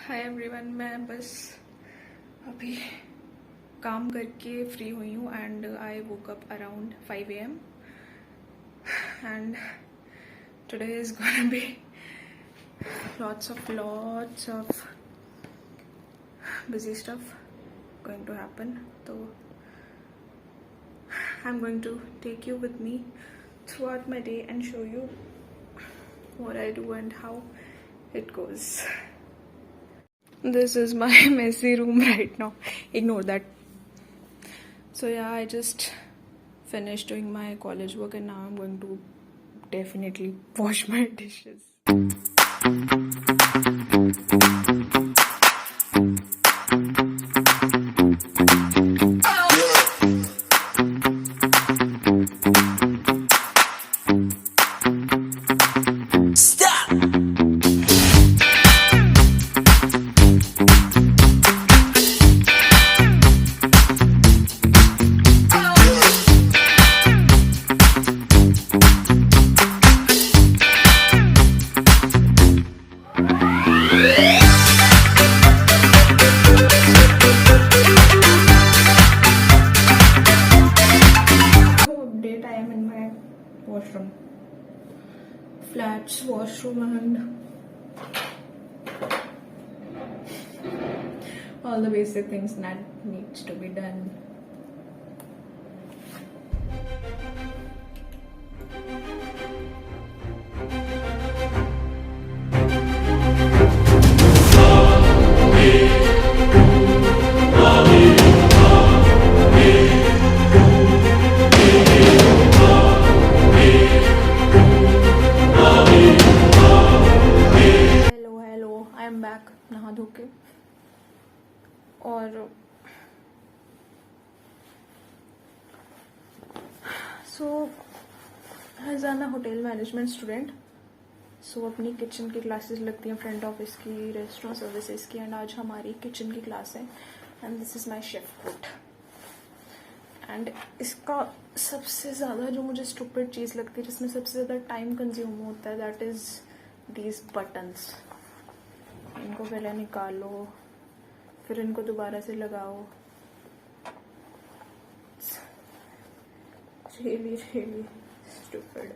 Hi everyone, मैं बस अभी काम करके फ्री हुई हूँ and I woke up around 5 AM and today is gonna be lots of busy stuff going to happen. So I'm going to take you with me throughout my day and show you what I do and how it goes. This is my messy room right now. Ignore that. So yeah, I just finished doing my college work and now I'm going to definitely wash my dishes. Washroom, flats washroom, and all the basic things that needs to be done. Back नहा धो के और so as an hotel management student so अपनी kitchen की classes लगती हैं, front office की, restaurant services की, एंड आज हमारी किचन की क्लास है and this is my chef coat. And इसका सबसे ज़्यादा जो मुझे स्टूपिड चीज़ लगती है, जिसमें सबसे ज़्यादा टाइम कंज्यूम होता है, दैट इज़ दीज बटन्स. इनको पहले निकालो, फिर इनको दोबारा से लगाओ. Really stupid.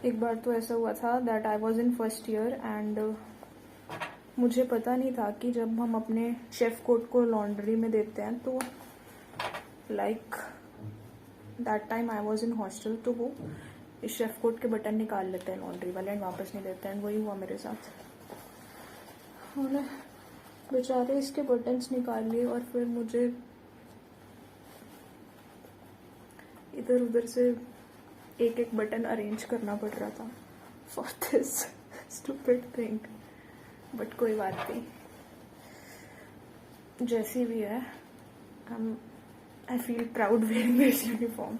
एक बार तो ऐसा हुआ था that I was in first year and मुझे पता नहीं था कि जब हम अपने शेफ कोट को लॉन्ड्री में देते हैं तो like that time I was in hostel, तो वो इस शेफ कोट के बटन निकाल लेते हैं लॉन्ड्री वाले एंड वापस नहीं देते हैं. वही हुआ मेरे साथ. उन्होंने बेचारे इसके बटन्स निकाल लिए और फिर मुझे इधर उधर से एक एक बटन अरेंज करना पड़ रहा था for this stupid thing. But कोई बात नहीं, जैसी भी है I feel proud wearing this uniform.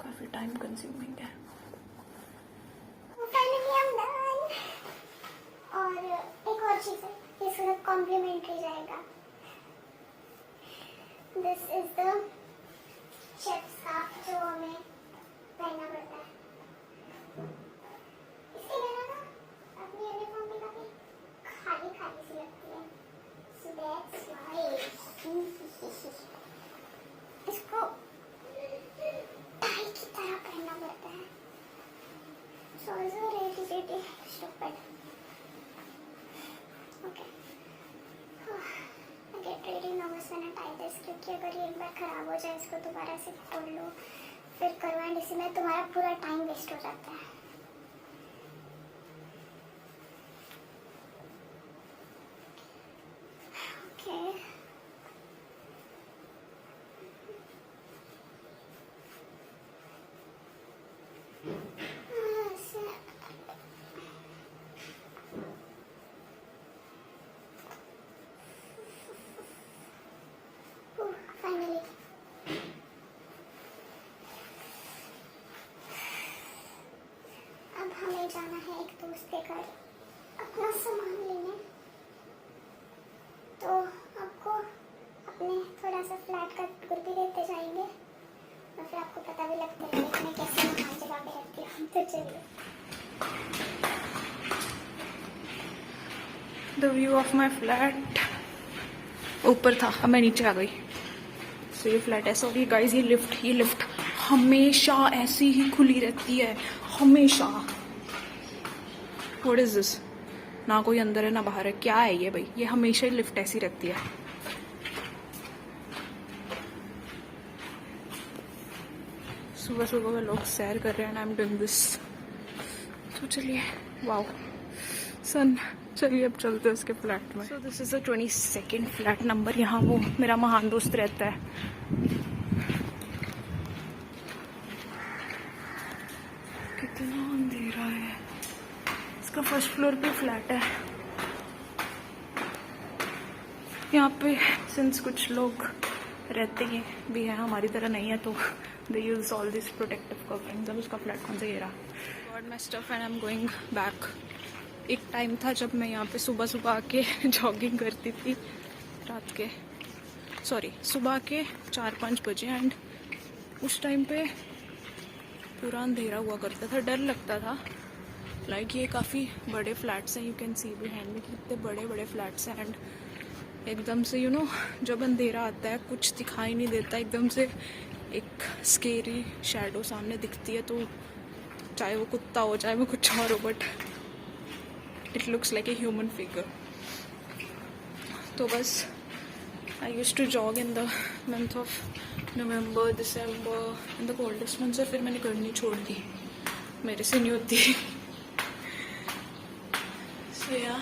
काफी टाइम कंज्यूमिंग है. Finally I am done. और एक और चीज है, इसका कॉम्प्लीमेंट्री जाएगा. This is the chef scarf जो हमें पहनना पड़ता है. इसके बिना ना अपनी यूनिफॉर्म भी काफी खाली खाली सी लगती है. सो दैट्स व्हाई इसको टाई की तरह पहनना पड़ता है. So it's really stupid. Okay. I get really nervous when I tie this क्योंकि अगर ये एक बार खराब हो जाए, इसको दोबारा से खोल लो, फिर करो, एंड इसी में तुम्हारा पूरा टाइम वेस्ट हो जाता है. Okay. Finally. अब हमें जाना है एक दोस्त के घर अपना सामान लेने. तो आपको अपने थोड़ा सा फ्लैट का टूर भी देते जाएंगे और फिर आपको पता भी लगता है कि मैं कैसे सामान चला के रखती हूँ. तो चलिए. The view of my flat ऊपर था, अब मैं नीचे आ गई। सो ये फ्लैट ऐसा होगी गाइज, ये लिफ्ट हमेशा ऐसी ही खुली रहती है, हमेशा। What is this? ना कोई अंदर है ना बाहर है, क्या है ये भाई? ये हमेशा ही लिफ्ट ऐसी रहती है। सुबह सुबह में लोग सैर कर रहे हैं, आई एम डूइंग दिस। तो चलिए, वाओ सन, चलिए अब चलते हैं उसके फ्लैट में। So this is the 22nd flat number. यहाँ वो मेरा महान दोस्त रहता है। कितना अंधेरा है। इसका फर्स्ट फ्लोर पे फ्लैट है। यहाँ पे सिंस कुछ लोग रहते ही भी हैं, हमारी तरह नहीं है, तो they use all this protective coverings. अब उसका फ्लैट कौन सा ये रहा। Got my stuff and I am going back. एक टाइम था जब मैं यहाँ पे सुबह सुबह आके जॉगिंग करती थी, सुबह के 4-5 बजे, एंड उस टाइम पे पूरा अंधेरा हुआ करता था, डर लगता था। लाइक ये काफ़ी बड़े फ्लैट्स हैं, यू कैन सी बिहाइंड में कितने बड़े बड़े फ्लैट्स हैं, एंड एकदम से जब अंधेरा आता है कुछ दिखाई नहीं देता, एकदम से एक स्केरी शैडो सामने दिखती है, तो चाहे वो कुत्ता हो चाहे वो कुछ और हो, but it looks like a human figure. तो बस I used to jog in the month of November, December, in the coldest month, से फिर मैंने करनी छोड़ दी, मेरे से नहीं होती। So yeah,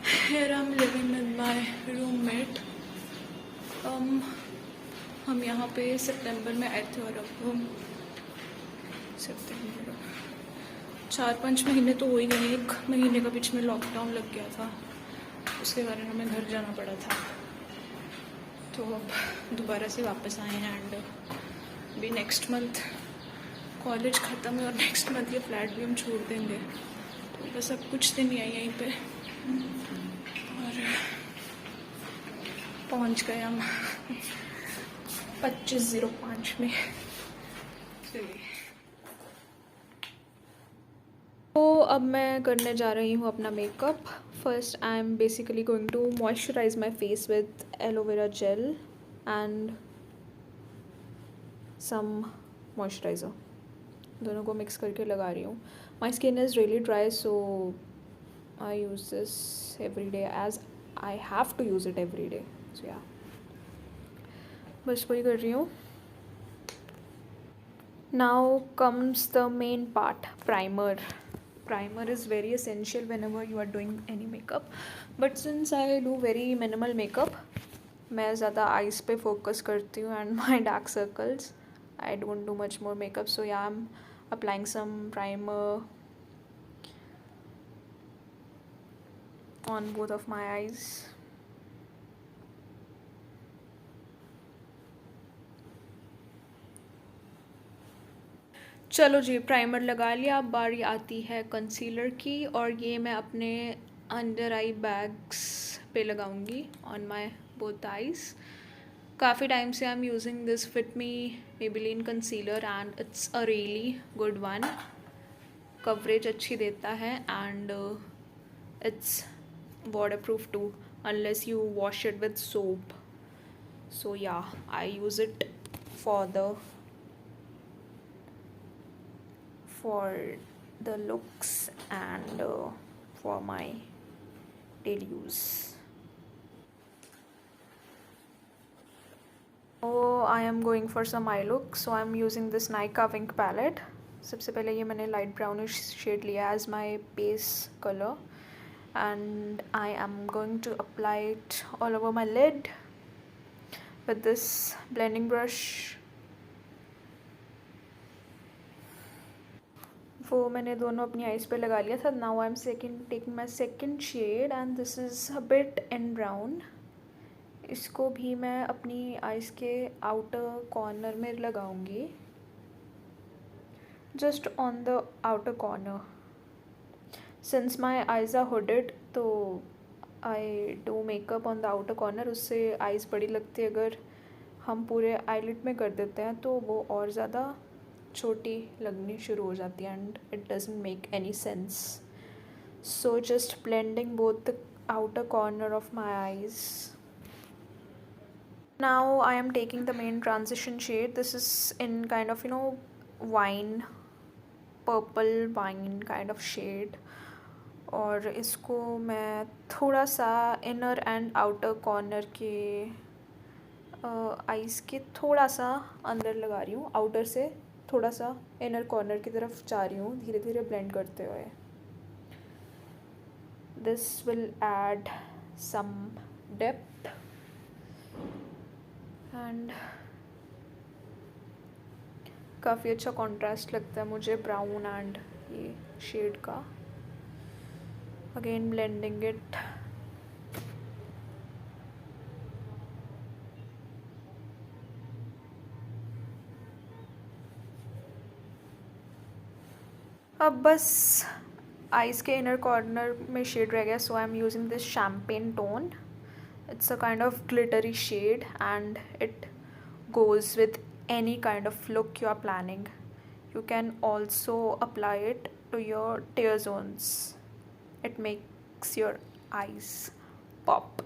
here I'm living with my roommate. हम यहाँ पे सितंबर में आए थे, और अब हम सितंबर 4-5 महीने तो हो ही गए। 1 महीने का बीच में लॉकडाउन लग गया था, उसके कारण हमें घर जाना पड़ा था। तो अब दोबारा से वापस आए हैं, एंड भी नेक्स्ट मंथ कॉलेज ख़त्म है, और नेक्स्ट मंथ ये फ्लैट भी हम छोड़ देंगे। तो बस अब कुछ दिन ही आई यहीं पे, और पहुंच गए हम 2505 में। चलिए, तो अब मैं करने जा रही हूँ अपना makeup. First I am basically going to moisturise my face with aloe vera gel and some moisturiser, दोनों को मिक्स करके लगा रही हूँ। My skin is really dry, so I use this every day, as I have to use it every day. So yeah, बस वही कर रही हूँ। Now comes the main part, primer. Primer is very essential whenever you are doing any makeup, but since I do very minimal makeup, मैं ज़्यादा eyes पे focus करती हूँ and my dark circles, I don't do much more makeup, so yeah, I'm applying some primer on both of my eyes. चलो जी, primer लगा लिया। अब बारी आती है कंसीलर की, और ये मैं अपने अंडर आई बैग्स पे लगाऊंगी, ऑन माई बोथ आइज। काफ़ी टाइम से I am using this fit me Maybelline concealer, and it's a really good one. Coverage अच्छी देता है, and it's waterproof too, unless you wash it with soap. So yeah, I use it for the looks and for my daily use. So I am going for some eye look, so I am using this Nykaa Wink palette. सबसे पहले ये मैंने light brownish shade लिया as my base color, and I am going to apply it all over my lid with this blending brush. वो मैंने दोनों अपनी eyes पे लगा लिया था। Now I am taking my second shade, and this is a bit in brown. इसको भी मैं अपनी आइज़ के आउटर कॉर्नर में लगाऊंगी, just on the outer corner. Since my eyes are hooded, तो I do makeup on the outer corner. उससे eyes बड़ी लगती है। अगर हम पूरे आईलिड में कर देते हैं तो वो और ज़्यादा छोटी लगनी शुरू हो जाती है and it doesn't make any sense. So just blending both the outer corner of my eyes. Now I am taking the main transition shade. This is in kind of wine, purple wine kind of shade. और इसको मैं थोड़ा सा inner and outer corner के eyes के थोड़ा सा अंदर लगा रही हूँ. आउटर से थोड़ा सा इनर कॉर्नर की तरफ जा रही हूँ धीरे धीरे ब्लेंड करते हुए. This will add some depth and काफ़ी अच्छा कॉन्ट्रास्ट लगता है मुझे ब्राउन एंड ये शेड का. Again blending it. अब बस आइज़ के इनर कॉर्नर में शेड रह गया. So I am using this champagne tone. It's a kind of glittery shade and it goes with any kind of look you are planning. You can also apply it to your tear zones. It makes your eyes pop.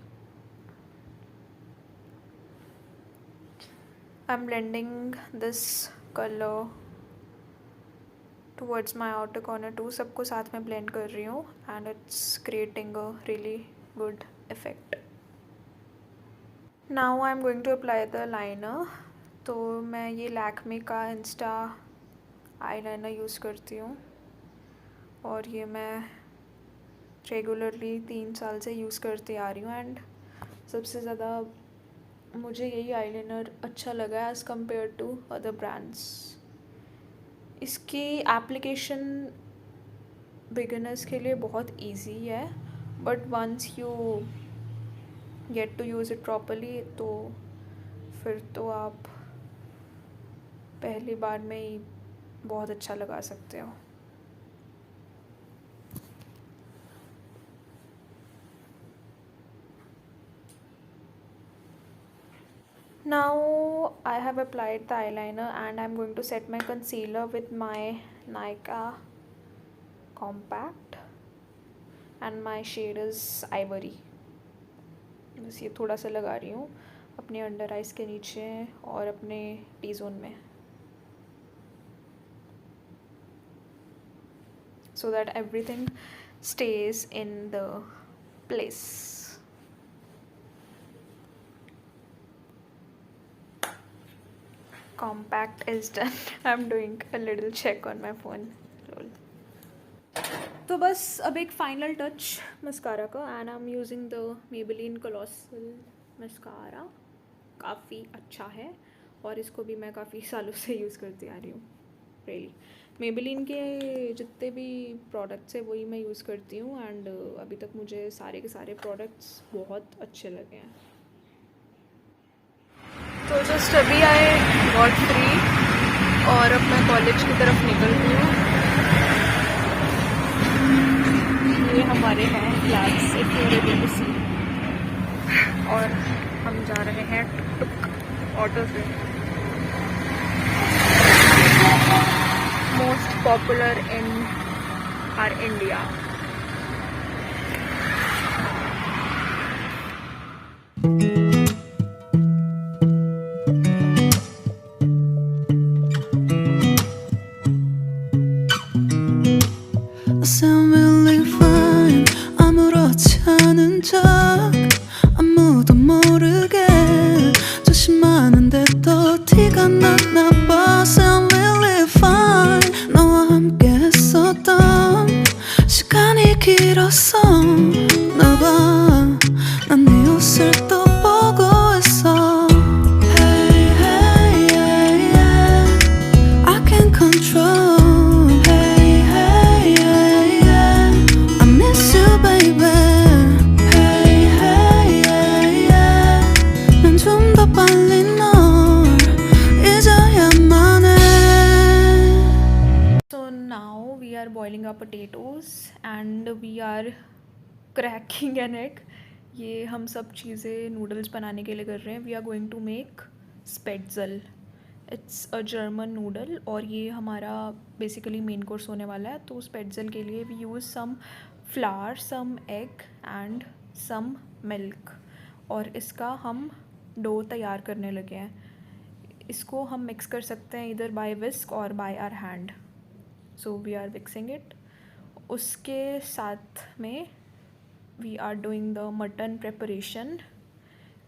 I'm blending this color towards my outer corner too. सबको साथ में blend कर रही हूँ and it's creating a really good effect. Now I'm going to apply the liner. तो मैं ये लैक्मे का इंस्टा आईलाइनर यूज़ करती हूँ और ये मैं रेगुलरली 3 साल से यूज़ करती आ रही हूँ. एंड सबसे ज़्यादा मुझे यही आईलाइनर अच्छा लगा as compare to other brands. इसकी एप्लीकेशन बिगिनर्स के लिए बहुत इजी है but once you get to use it properly तो फिर तो आप पहली बार में ही बहुत अच्छा लगा सकते हो. Now I have applied the eyeliner and I'm going to set my concealer with my Nykaa Compact and my shade is Ivory. बस ये थोड़ा सा लगा रही हूँ अपने अंडर आइज़ के नीचे और अपने टी जोन में so that everything stays in the place. Compact is done. I'm doing a little check on my phone. तो बस अब एक फाइनल टच मस्कारा का and I am using the Maybelline Colossal mascara. काफ़ी अच्छा है और इसको भी मैं काफ़ी सालों से यूज़ करती आ रही हूँ. रियली Maybelline के जितने भी प्रोडक्ट्स हैं वही मैं यूज़ करती हूँ एंड अभी तक मुझे सारे के सारे प्रोडक्ट्स बहुत अच्छे लगे हैं. तो जस्ट अभी आए गॉट फ्री और अब मैं कॉलेज की तरफ निकल रही हूँ. ये हमारे हैं class if you are able to see और हम जा रहे हैं टुक टुक ऑटो से. Most popular in our India. I sound really fine 아무렇지 않은 척 아무도 모르게 조심하는데 또 티가 났나 봐. Sound really fine 너와 함께 했었던 시간이 길었어 나 봐. 난 네 옷을 또 보고 있어. Hey hey yeah yeah I can't control. Boiling our potatoes and we are cracking an egg. ये हम सब चीज़ें noodles बनाने के लिए कर रहे हैं. We are going to make spetzel. It's a German noodle और ये हमारा बेसिकली मेन कोर्स होने वाला है। तो उस पेट्ज़ल के लिए we use some flour, some egg and some milk और इसका हम डो तैयार करने लगे हैं। इसको हम मिक्स कर सकते हैं इधर बाय विस्क और by our hand. So we are mixing it. उसके साथ में we are doing the mutton preparation.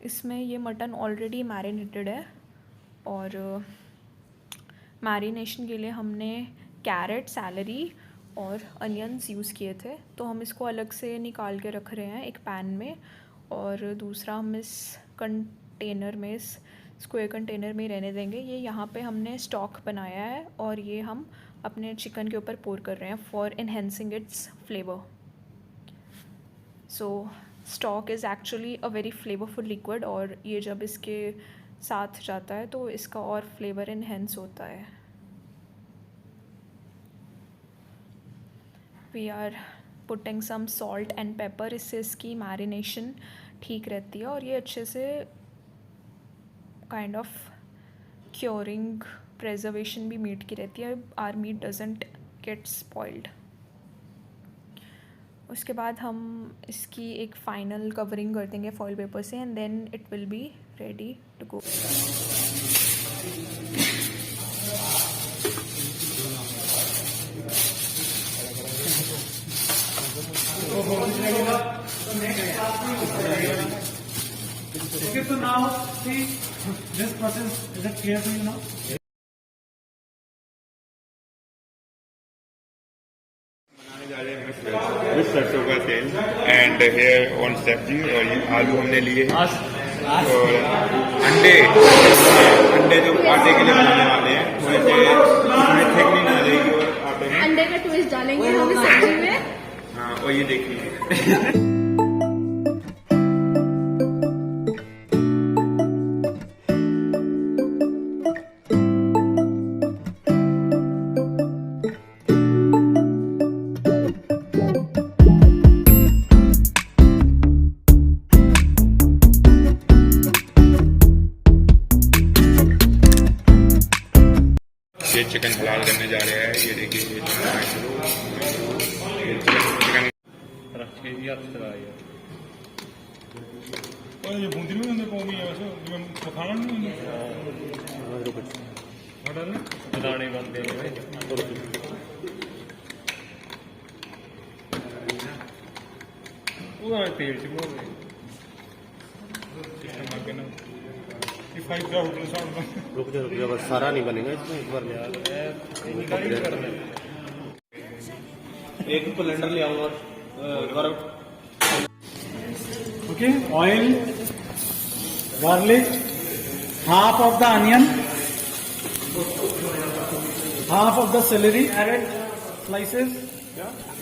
इसमें ये मटन ऑलरेडी मैरिनेटेड है और मैरिनेशन के लिए हमने कैरेट, सैलरी और अनियंस यूज़ किए थे। तो हम इसको अलग से निकाल के रख रहे हैं एक पैन में और दूसरा हम इस कंटेनर में, इस स्क्वायर कंटेनर में रहने देंगे। ये यहाँ पे हमने स्टॉक बनाया है और ये हम अपने चिकन के ऊपर पोर कर रहे हैं for enhancing it's flavour. So stock is actually a very flavourful liquid और ये जब इसके साथ जाता है तो इसका और फ्लेवर इन्हेंस होता है। We are putting some salt and pepper, इससे इसकी मैरिनेशन ठीक रहती है और ये अच्छे से काइंड ऑफ क्योरिंग प्रेजर्वेशन भी मीट की रहती है। Our meat doesn't get spoiled. उसके बाद हम इसकी एक फ़ाइनल कवरिंग कर देंगे फॉइल पेपर से and then it will be ready to go. Okay, so now see this process, is it clear to you now? With सरसों का तेल एंड हेयर ऑन सब्जी और ये आलू हमने लिए हैं और अंडे जो आटे के लिए बनाने वाले हैं थोड़े से इसमें थिकनिंग आ जाएगी और आटे में अंडे का ट्विस्ट डालेंगे हम इस सब्जी में। हाँ और ये देखिए ये चिकन हलाल करने जा रहे हैं। ये देखिए ये चिकन रखिए ये आप चलाइए और ये बूंदी में अंदर पाऊंगी वैसे मखाना नहीं है दाने बनते हैं पूरा तेल से बोल रहे रुक जा बस सारा नहीं बनेगा इसमें एक बार एक ब्लेंडर ले आओ और okay oil garlic half of the onion half of the celery added slices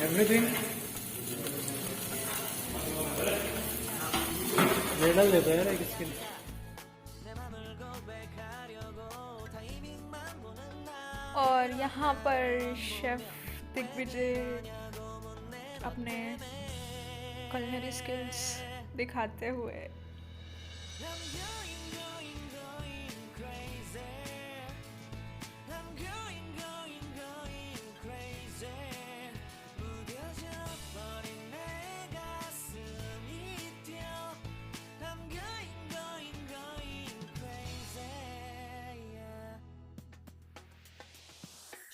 everything ये डाल देते हैं इसके और यहाँ पर शेफ दिग्विजय अपने culinary स्किल्स दिखाते हुए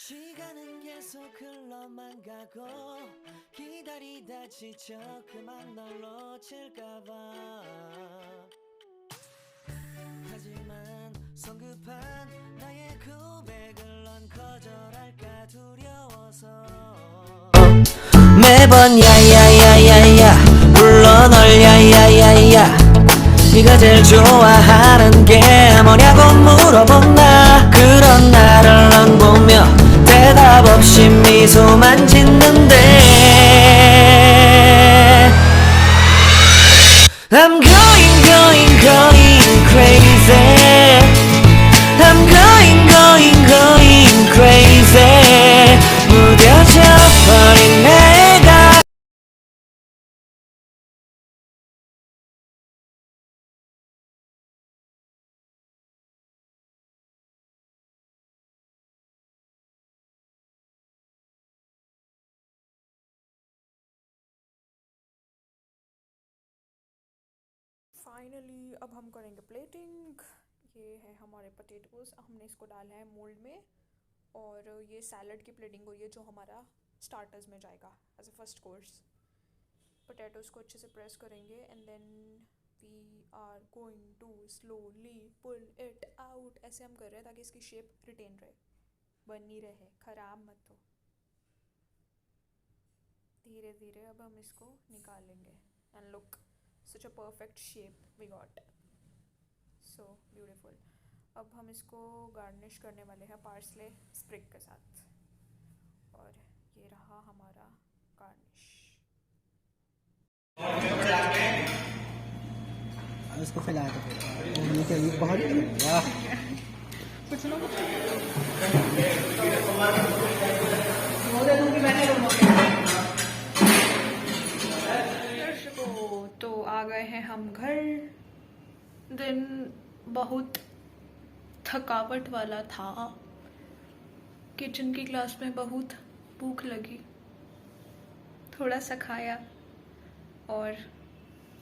시간은 계속 흘러만 가고 기다리다 지쳐 그만 널 놓칠까봐 하지만 성급한 나의 고백을 넌 거절할까 두려워서 매번 야야야야야 불러 널 야야야야 네가 제일 좋아하는 게 뭐냐고 물어본다. 그런 나를 넌 보며 대답 없이 미소만 짓는데 I'm going crazy I'm going crazy 무뎌져 버린 내가 finally अब हम करेंगे प्लेटिंग। ये है हमारे पोटैटोज, हमने इसको डाला है मोल्ड में, और ये सैलड की प्लेटिंग हो रही है जो हमारा स्टार्टर्स में जाएगा as a first course. Potatoes को अच्छे से प्रेस करेंगे and then we are going to slowly pull it out. ऐसे हम कर रहे हैं ताकि इसकी शेप रिटेन रहे, बनी रहे, ख़राब मत हो। धीरे धीरे अब हम इसको निकालेंगे and look such a perfect shape we got, so beautiful. अब हम इसको गार्निश करने वाले हैं पार्सले स्प्रिग के साथ, और ये रहा हमारा गार्निश। इसको फैलाया तो फिर के लिए बहुत वाह। कुछ ना कुछ तो आ गए हैं हम घर। दिन बहुत थकावट वाला था। किचन की क्लास में बहुत भूख लगी, थोड़ा सा खाया और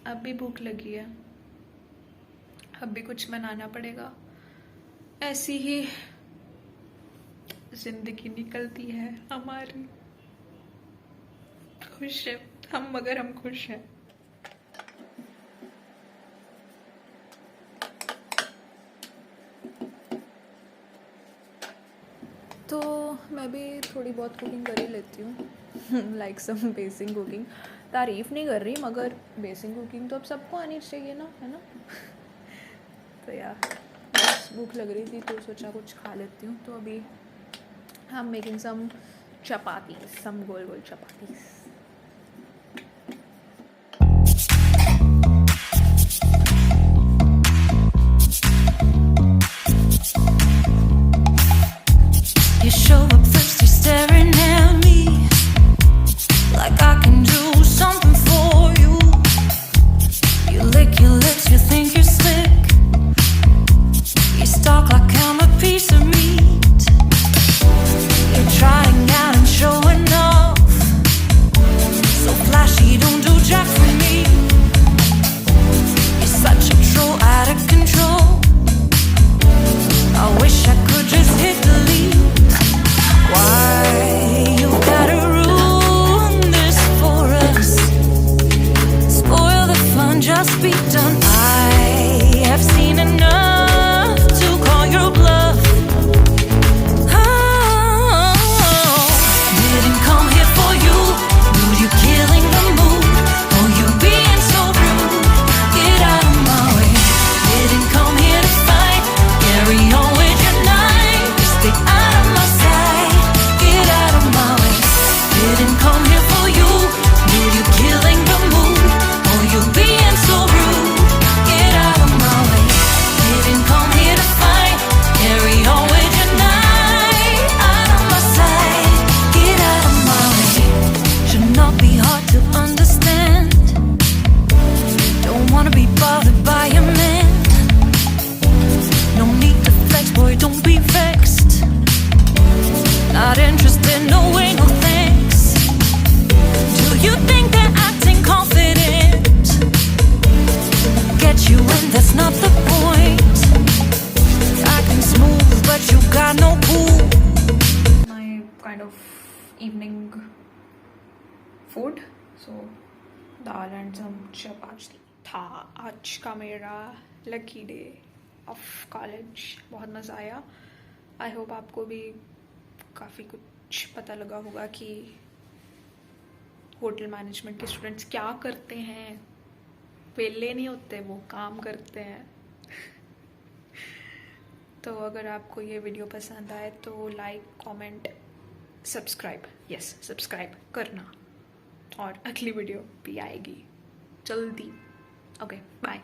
अब भी भूख लगी है। अब भी कुछ बनाना पड़ेगा। ऐसी ही जिंदगी निकलती है हमारी। खुश है हम, मगर हम खुश हैं। तो मैं भी थोड़ी बहुत कुकिंग कर ही लेती हूँ लाइक सम बेसिक कुकिंग। तारीफ़ नहीं कर रही, मगर बेसिक कुकिंग तो अब सबको आनी चाहिए ना, है ना। तो यार बस भूख लग रही थी तो सोचा कुछ खा लेती हूँ। तो अभी हम मेकिंग सम चपातीज़, सम गोल गोल chapatis. You show up first, you're staring at me like I can do something for you. You lick your lips, you think you're slick. You stalk like I'm a piece of meat. You're trying out and showing off, so flashy, don't do jack for me. You're such a troll, out of control. I wish I could just hit delete. Why you gotta ruin this for us? Spoil the fun, just be done. I have seen enough to call your bluff. Oh, didn't come here for you. Dude, you killing the mood. Oh, you being so rude. Get out of my way. Didn't come here to fight. Carry on with your night. Just stay out of my sight. Get out of my way. Didn't come here for you. Dude, you killing the mood. Oh, you being so rude. Get out of my way. Didn't come here to fight. Carry on with your night. Out of my sight. Get out of my way. Should not be hard to understand. Don't wanna be bothered by a man. No need to flex, boy, don't be vexed. Not interested, no way, no thanks. Do you think they're acting confident? Get you in, that's not the point. Acting smooth, but you got no cool. My kind of evening food, so dal and some chapati था। आज का मेरा lucky day of college, बहुत मज़ा आया। I hope आपको भी काफ़ी कुछ पता लगा होगा कि होटल मैनेजमेंट के स्टूडेंट्स क्या करते हैं। वेले नहीं होते, वो काम करते हैं। तो अगर आपको ये वीडियो पसंद आए तो like, comment, subscribe, yes subscribe करना, और अगली वीडियो भी आएगी जल्दी। Okay bye.